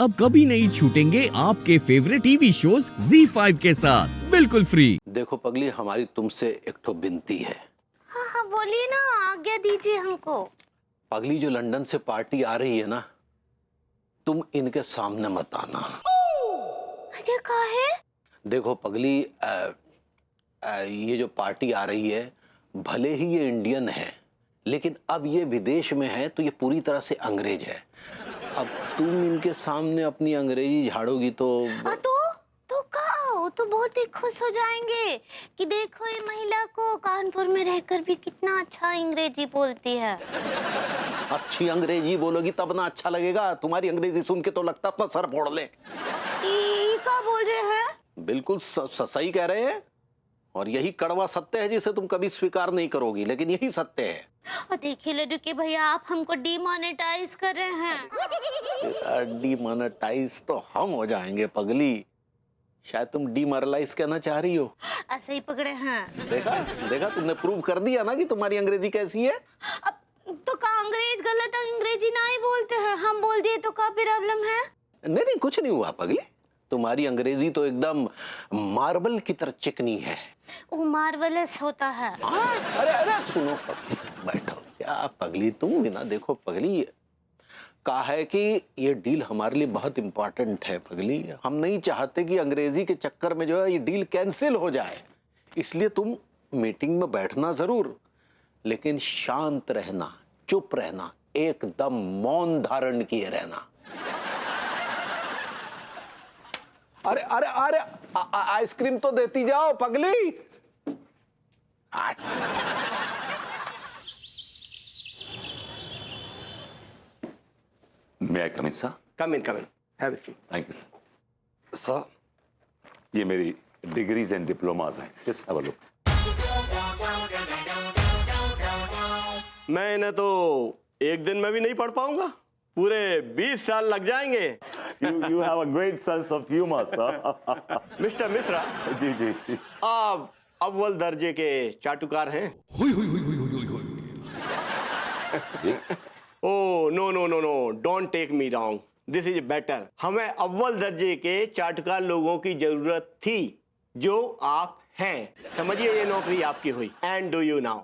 अब कभी नहीं छूटेंगे आपके फेवरेट टीवी शोज ZEE5 के साथ बिल्कुल फ्री। देखो पगली, हमारी तुमसे एक ठो विनती है। हाँ हाँ बोलिए ना, आज्ञा दीजिए हमको। पगली, जो लंदन से पार्टी आ रही है ना, तुम इनके सामने मत आना। अजय कहा है? देखो पगली, ये जो पार्टी आ रही है, भले ही ये इंडियन है, लेकिन अब ये विदेश में है तो ये पूरी तरह से अंग्रेज है। अब तुम इनके सामने अपनी अंग्रेजी झाड़ोगी तो तो कहा वो तो बहुत ही खुश हो जाएंगे कि देखो ये महिला को कानपुर में रहकर भी कितना अच्छा अंग्रेजी बोलती है। अच्छी अंग्रेजी बोलोगी तब ना अच्छा लगेगा। तुम्हारी अंग्रेजी सुन के तो लगता अपना सर फोड़ ले। क्या बोल रहे हैं? बिल्कुल सही कह रहे हैं, और यही कड़वा सत्य है जिसे तुम कभी स्वीकार नहीं करोगी, लेकिन यही सत्य है। और देखिए लड्डू के भैया, आप हमको डिमोनेटाइज कर रहे हैं। डिमोनेटाइज तो हम हो जाएंगे पगली, शायद तुम डिमोरलाइज कहना चाह रही हो। ऐसे ही पकड़े हैं। देखा देखा, तुमने प्रूव कर दिया ना कि तुम्हारी अंग्रेजी कैसी है। अब तो का अंग्रेज गलत अंग्रेजी ना ही बोलते हैं, हम बोल दिए तो क्या प्रॉब्लम है? नहीं नहीं, कुछ नहीं हुआ पगली, तुम्हारी अंग्रेजी तो एकदम मार्बल की तरह चिकनी है। वो मार्वलस होता है। अरे अरे सुनो पगली, बैठो। क्या पगली, तुम भी ना देखो पगली, कहा है कि ये डील हमारे लिए बहुत इंपॉर्टेंट है पगली। हम नहीं चाहते कि अंग्रेजी के चक्कर में जो है ये डील कैंसिल हो जाए, इसलिए तुम मीटिंग में बैठना जरूर, लेकिन शांत रहना, चुप रहना, एकदम मौन धारण किए रहना। अरे अरे अरे, आइसक्रीम तो देती जाओ पगली। May I come in, sir? Come in, come in. Have a seat. Thank you, sir. Sir, ये मेरी डिग्रीज एंड डिप्लोमाज हैं. Just have a look. मैं इन्हें तो एक दिन में भी नहीं पढ़ पाऊंगा, पूरे 20 साल लग जाएंगे। You have a great sense of humor, sir. Mister Mishra, जी जी. आप अव्वल दर्जे के चाटुकार हैं? जी. Oh no no no no, don't take me wrong, this is better. हमें अव्वल दर्जे के चाटुकार लोगों की जरूरत थी, जो आप हैं। समझिए ये नौकरी आपकी हुई। एंड डू यू नाउ,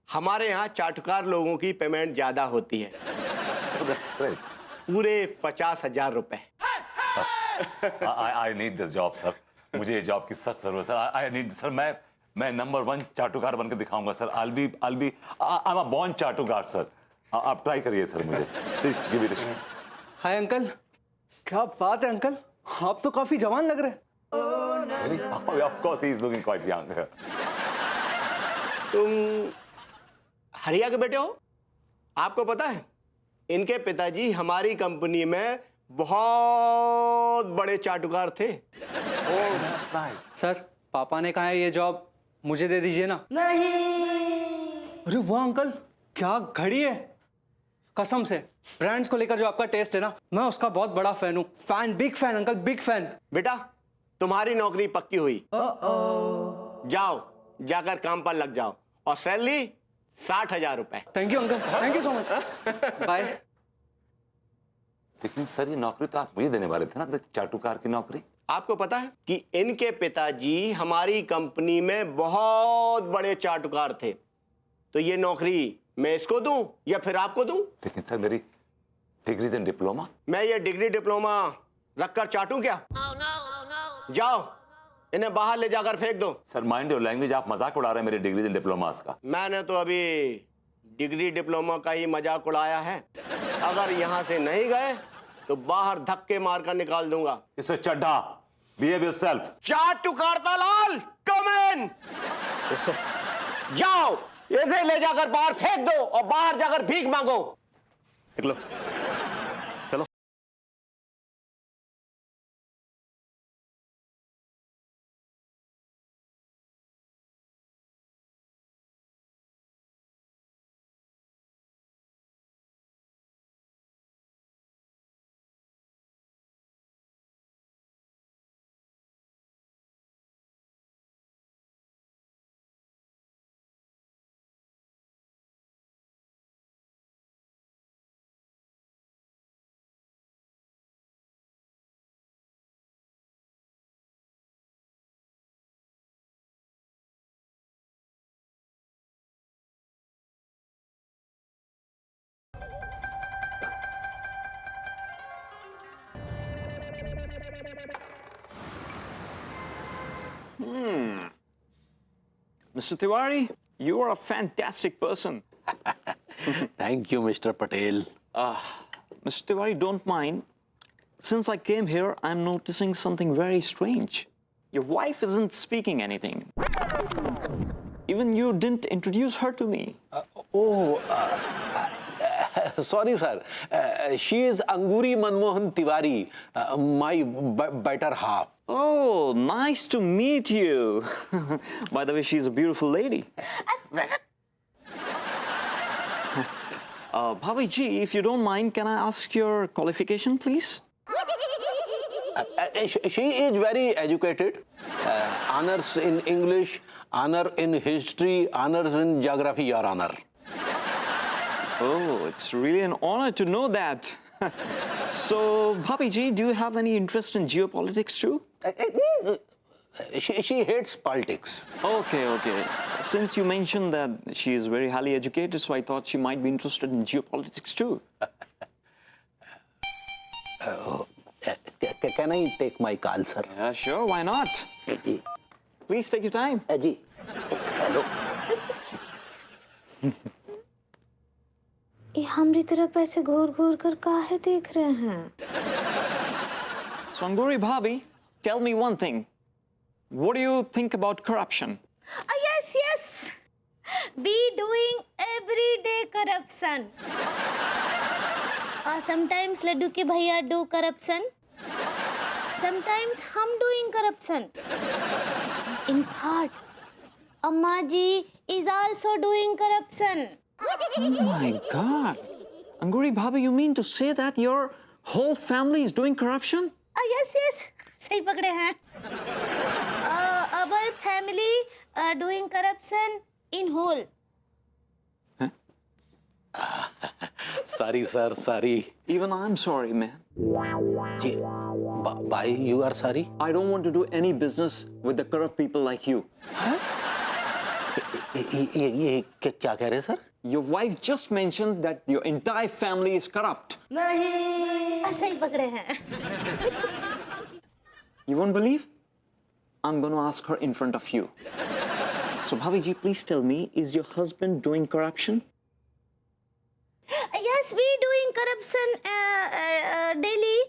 हमारे यहाँ चाटुकार लोगों की पेमेंट ज्यादा होती है, That's great. पूरे 50,000 रुपए। I need this job, sir. मुझे ये जॉब की सख्त जरूरत है. I need, sir. मैं नंबर 1 चाटुकार बनकर दिखाऊंगा, सर. I'm a born चाटुकार, सर. आप ट्राई करिए सर मुझे. Please give it a shot. Hi uncle, क्या बात है अंकल, आप तो काफी जवान लग रहे हैं। Really? Oh, of course, he is looking quite young. तुम हरिया के बेटे हो? आपको पता है इनके पिताजी हमारी कंपनी में बहुत बड़े चाटुकार थे। सर, पापा ने कहा है ये जॉब मुझे दे दीजिए ना। नहीं। अरे वाह अंकल, क्या घड़ी है, कसम से ब्रांड्स को लेकर जो आपका टेस्ट है ना, मैं उसका बहुत बड़ा फैन हूँ। Fan, big fan uncle, big fan. बेटा तुम्हारी नौकरी पक्की हुई। जाओ, जाकर काम पर लग जाओ, और सैलरी 60,000 रुपए। Thank you uncle, thank you so much. Bye. लेकिन सर ये नौकरी तो आप मुझे देने वाले थे ना, चाटुकार की नौकरी। आपको पता है कि इनके पिताजी हमारी कंपनी में बहुत बड़े चाटुकार थे, तो ये नौकरी मैं इसको दूं या फिर आपको दूं? लेकिन सर मेरी डिग्रीज एंड डिप्लोमा। मैं ये डिग्री डिप्लोमा रखकर चाटूं क्या? जाओ, इन्हें बाहर ले जाकर फेंक दो। सर माइंड योर लैंग्वेज, आप मजाक उड़ा रहे हैं मेरे डिग्रीज एंड डिप्लोमास का। मैंने तो अभी डिग्री डिप्लोमा का ही मजाक उड़ाया है। अगर यहाँ से नहीं गए तो बाहर धक्के मारकर निकाल दूंगा। इससे चड्ढा, बिहेव योरसेल्फ। चाटुकार लाल, कम इन। जाओ, इसे ले जाकर बाहर फेंक दो और बाहर जाकर भीख मांगो। निकलो। Mr. Tiwari, you are a fantastic person. Thank you mister Patel. Mr. Tiwari, don't mind. Since I came here, I'm noticing something very strange. Your wife isn't speaking anything. Even you didn't introduce her to me. Sorry sir, she is Anguri Manmohan Tiwari, my better half. Oh, nice to meet you. By the way, she's a beautiful lady. Bhabhi ji, if you don't mind, can I ask your qualification, please? She is very educated. Honors in English, honor in history, honors in geography, your honor. Oh, it's really an honor to know that. So, Bhabhi ji, do you have any interest in geopolitics too? She hates politics. Okay. Since you mentioned that she is very highly educated, so I thought she might be interested in geopolitics too. Can I take my call, sir? Yeah, sure, why not? जी. Please take your time. जी. Hello. ये हमारी तरफ ऐसे घूर घूर कर काहे देख रहे हैं? So, Anguri Bhabhi, tell me one thing. What do you think about corruption? Yes. We doing everyday corruption. Sometimes Laddu ke bhaiya do corruption. Sometimes hum doing corruption. In fact, Amma ji is also doing corruption. Oh my God. Anguri Bhabhi, you mean to say that your whole family is doing corruption? Yes. सही पकड़े हैं. Our family doing corruption in whole. Sorry, sir. Sorry. Even I'm sorry, man. Ji. Why you are sorry? I don't want to do any business with the corrupt people like you. ये क्या कह रहे हैं sir? Your wife just mentioned that your entire family is corrupt. सही पकड़े हैं. You won't believe? I'm going to ask her in front of you. So, Bhabhi ji, please tell me, is your husband doing corruption? Yes, we doing corruption daily.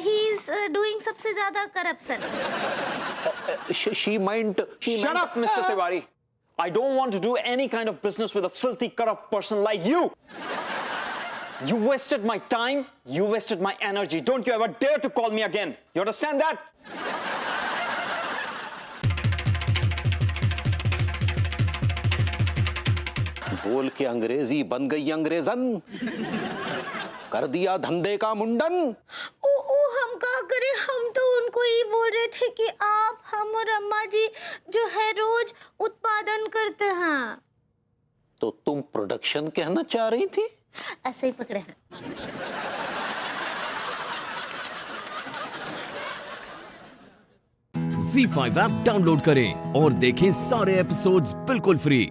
He's doing सबसे ज़्यादा corruption. She might. Shut up, Mr. Tiwari. I don't want to do any kind of business with a filthy, corrupt person like you. You wasted my time. You wasted my energy. Don't you ever dare to call me again. You understand that? बोल के अंग्रेजी बन गई अंग्रेजन. कर दिया धंधे का मुंडन. हम क्या करें? हम तो उनको ही बोल रहे थे कि आप, हम और अम्मा जी जो है रोज उत्पादन करते हैं. तो तुम प्रोडक्शन कहना चाह रही थी? ऐसे ही पकड़े हैं. Z5 ऐप डाउनलोड करें और देखें सारे एपिसोड्स बिल्कुल फ्री.